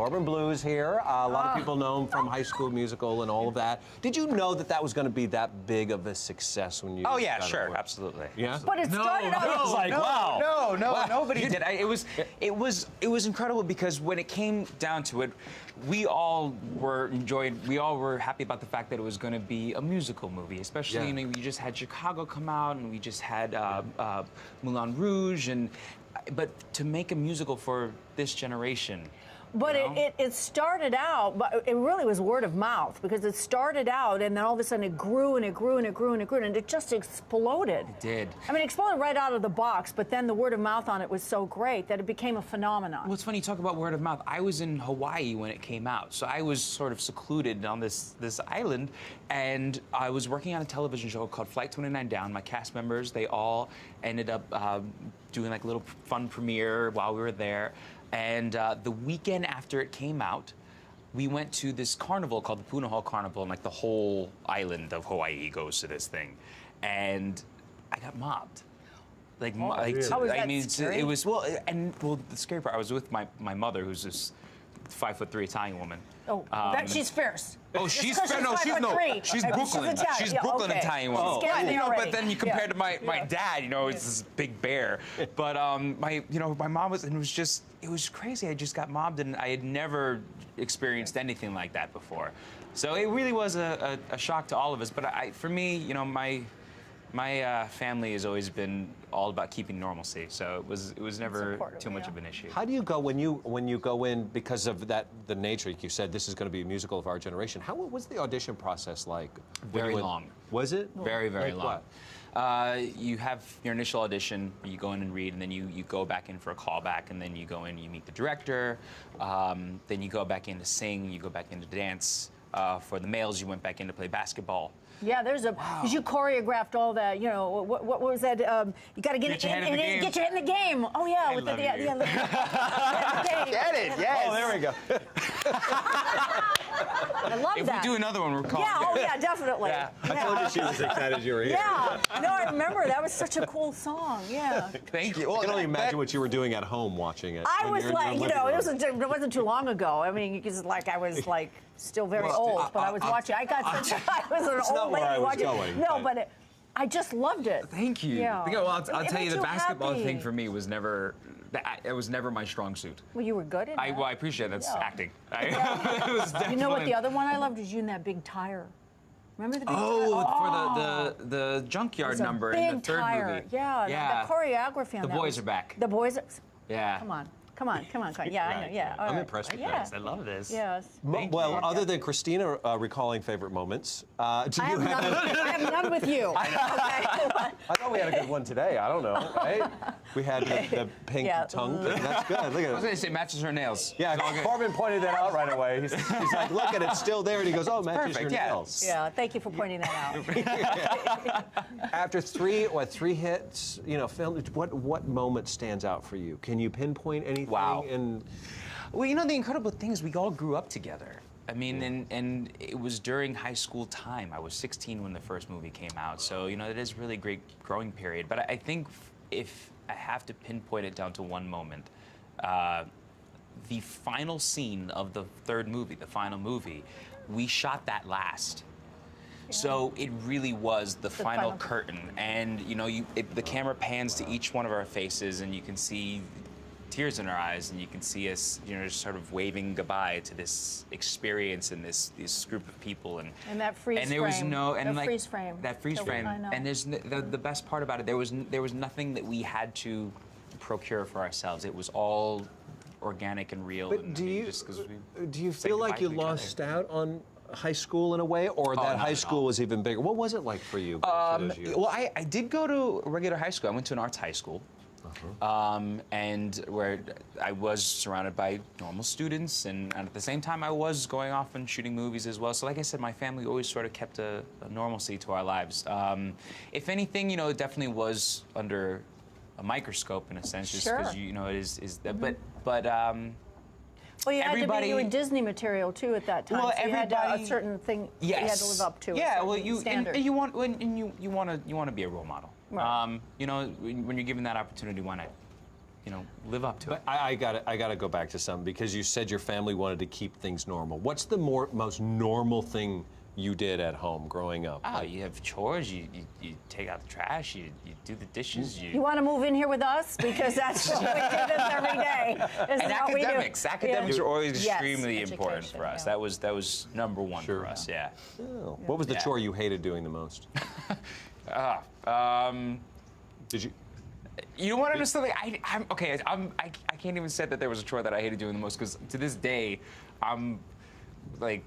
Corbin Bleu is here. A lot of people know him from High School Musical and all of that. Did you know that that was going to be that big of a success when you? Oh yeah, sure, absolutely. Yeah. But it started out. It's like, wow. No, nobody did. It was incredible because when it came down to it, we all were happy about the fact that it was going to be a musical movie, especially you know, we just had Chicago come out and we just had Moulin Rouge, but to make a musical for this generation. But it started out, but it really was word of mouth, because it started out and then all of a sudden it grew and it grew and it grew and it grew and it just exploded. It did. I mean, it exploded right out of the box, but then the word of mouth on it was so great that it became a phenomenon. Well, it's funny you talk about word of mouth. I was in Hawaii when it came out, so I was sort of secluded on this island, and I was working on a television show called Flight 29 Down. My cast members, they all ended up doing like a little fun premiere while we were there. And the weekend after it came out, we went to this carnival called the Punahou Carnival, and like the whole island of Hawaii goes to this thing. And I got mobbed. Like, I mean, it was, the scary part, I was with my mother, who's this 5'3" Italian woman. Oh, she's fierce. Oh, she's Brooklyn. She's Brooklyn Italian woman. Oh, you know, but then you compare to my dad, you know, it's this big bear. But my mom was, and it was crazy. I just got mobbed, and I had never experienced anything like that before. So it really was a shock to all of us. But for me, you know, my family has always been all about keeping normalcy, so it was never too much of an issue. How do you go when you go in, because of the nature, like you said, this is going to be a musical of our generation? How was the audition process like? Very long. Was it? Very, very like long. What? You have your initial audition, you go in and read, and then you go back in for a callback, and then you go in, you meet the director, then you go back in to sing, you go back in to dance. For the males, you went back in to play basketball. Yeah, because you choreographed all that, you know, what was that? You got to get your head in the game. Oh, yeah. I love you. Get it, yes. Oh, there we go. I love that. If we do another one, we're calling it. Oh, yeah, definitely. Yeah. I told you she was excited you were here. Yeah. No, I remember. That was such a cool song. Yeah. Thank you. I can only imagine what you were doing at home watching it. I was like, you know, it wasn't too long ago. I mean, because I was like still very old, but I was watching. I was an old lady watching. No, but I just loved it. Thank you. Yeah. Well, I'll tell you, the basketball thing for me was never. It was never my strong suit. Well, you were good at it. Well, I appreciate it. That's acting. It was you know what the other one I loved was you in that big tire. Remember the big tire? For the junkyard number in the third movie. Yeah. The choreography on that. The boys are back. The boys are... Yeah. Come on. Yeah, I know, yeah. I'm impressed with this. I love this. Yes. Well, other than Christina recalling favorite moments, do you have... I have none with you. I thought we had a good one today. I don't know, right? We had the pink tongue thing. That's good. Look at it. I was going to say matches her nails. Yeah, Corbin pointed that out right away. He's like, look at it, it's still there. And he goes, oh, matches your nails. Yeah, thank you for pointing that out. After three hits, you know, film, what moment stands out for you? Can you pinpoint anything? Wow. And well, you know, the incredible thing is we all grew up together. I mean, and it was during high school time. I was 16 when the first movie came out, so you know it is really a great growing period. But I think if I have to pinpoint it down to one moment, the final scene of the third movie, the final movie, we shot that last. So it really was the final curtain, and you know, the camera pans to each one of our faces, and you can see tears in our eyes, and you can see us, you know, just sort of waving goodbye to this experience and this group of people, and that freeze frame. And there was no, and the like freeze frame. That freeze frame. And there's the best part about it. There was nothing that we had to procure for ourselves. It was all organic and real. But and, do you feel like you lost out on high school in a way, or that high school was even bigger? What was it like for you? Well, I did go to regular high school. I went to an arts high school. And where I was surrounded by normal students, and at the same time I was going off and shooting movies as well. So like I said, my family always sort of kept a normalcy to our lives. If anything, you know, it definitely was under a microscope in a sense, just because you know it is that. But well, you had to be doing Disney material too at that time. Well, so you had a certain thing you had to live up to. Yeah, well, you want to be a role model. Right. You know, when you're given that opportunity, why not you know, live up to it. But I gotta go back to something, because you said your family wanted to keep things normal. What's the most normal thing you did at home growing up? Oh, you have chores, you take out the trash, you do the dishes. You want to move in here with us? Because that's what we do this every day. And academics. Academics are always extremely important for us. Yeah. That was number one for us, yeah. Oh. What was the chore you hated doing the most? Did you? You want to know something? I can't even say that there was a chore that I hated doing the most, because to this day, I'm like.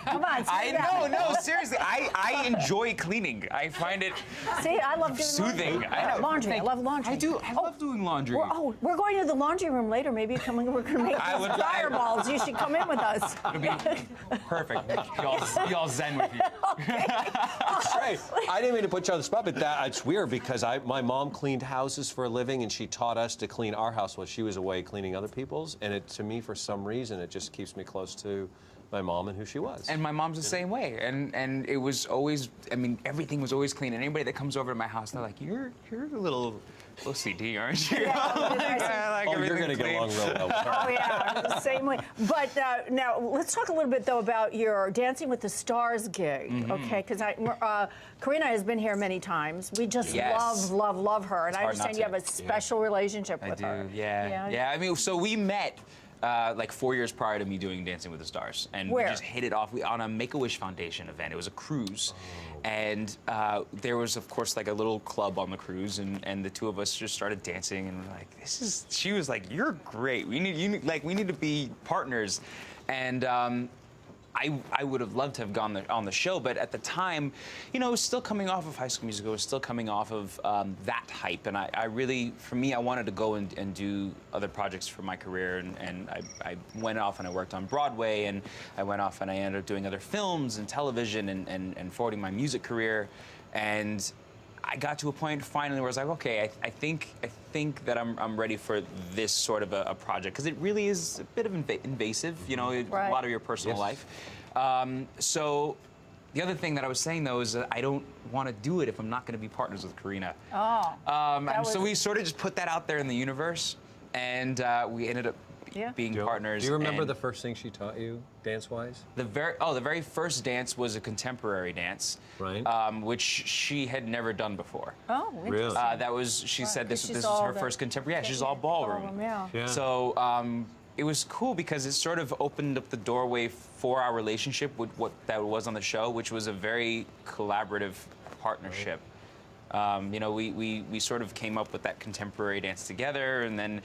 Come on, no, seriously. I enjoy cleaning. I find it See, I love doing soothing. laundry. I love laundry. I love doing laundry. We're going to the laundry room later.Maybe we're going to make fireballs. You should come in with us. It'll be perfect. Be all zen with you. That's right. I didn't mean to put you on the spot, but it's weird, because my mom cleaned houses for a living, and she taught us to clean our house while she was away cleaning other people's. And to me, for some reason, it just keeps me close to my mom and who she was. And my mom's the same way. And it was always, I mean, everything was always clean. And anybody that comes over to my house, they're like, you're a little OCD, aren't you? You're going to get along real well with her. Oh, yeah, the same way. But now, let's talk a little bit, though, about your Dancing with the Stars gig, okay? Because Karina has been here many times. We just love her. And I understand you have a special relationship with her. Yeah. I mean, so we met like 4 years prior to me doing Dancing with the Stars. And Where? we just hit it off on a Make-A-Wish Foundation event. It was a cruise. And there was, of course, like a little club on the cruise, and the two of us just started dancing, and we're like, she was like, you're great. We need to be partners. And I would have loved to have gone on the show, but at the time, you know, it was still coming off of High School Musical. It was still coming off of that hype, and I really, for me, I wanted to go and do other projects for my career, and I went off and I worked on Broadway, and I went off and I ended up doing other films and television and forwarding my music career, and I got to a point finally where I was like, okay, I think that I'm ready for this sort of a project, because it really is a bit of invasive, you know, a lot of your personal life. So the other thing that I was saying, though, is that I don't want to do it if I'm not going to be partners with Karina. And so we sort of just put that out there in the universe, and we ended up being partners. Do you remember the first thing she taught you, dance-wise? The very first dance was a contemporary dance, right? Which she had never done before. Oh, really? That was, she said this was her first contemporary. Yeah, she's all ballroom. So it was cool, because it sort of opened up the doorway for our relationship with what that was on the show, which was a very collaborative partnership. You know, we sort of came up with that contemporary dance together, and then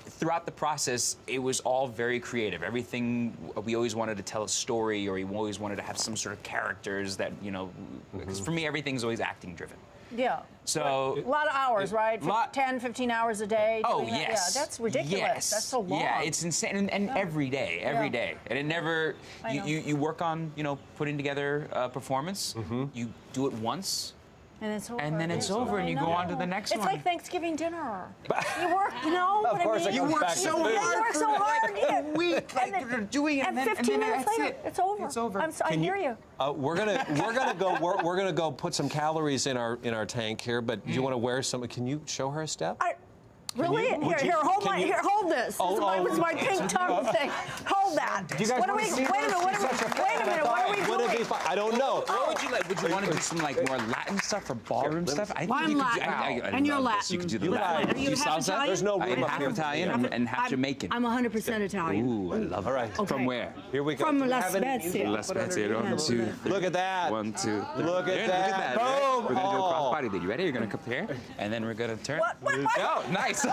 throughout the process, it was all very creative. Everything, we always wanted to tell a story, or we always wanted to have some sort of characters that, you know, because for me, everything's always acting driven. Yeah. So a lot of hours, right? 10, 15 hours a day. Oh, yes. Yeah, that's ridiculous. Yes. That's so long. Yeah, it's insane, and every day, and it never. You work on, you know, putting together a performance. You do it once. And it's over. And then it's over, and you go on to the next one. It's like Thanksgiving dinner. You work, you know of course, you work so hard. You work so hard. A week, like you're doing it, and 15 minutes later, it's over. It's over. I hear you. We're gonna go put some calories in our tank here. But do you want to wear some? Can you show her a step? Really? Here, hold this. This was my pink tongue thing. Hold that. You guys wait a minute, what are we doing? I don't know. What would you like? Would you want to do some like more Latin stuff or ballroom stuff? I think I'm Latin. And you're Latin. You could do the Latin. Are you half Italian? There's no room half Italian and half Jamaican. I'm 100% Italian. Ooh, I love it. All right. Okay. From where? Here we go. From La Spezia. La Spezia. 1, 2. Look at that. 1, 2. Look at that. Boom. Boom. We're gonna do a cross body. You ready? You're gonna compare, and then we're gonna turn. What? Oh, nice.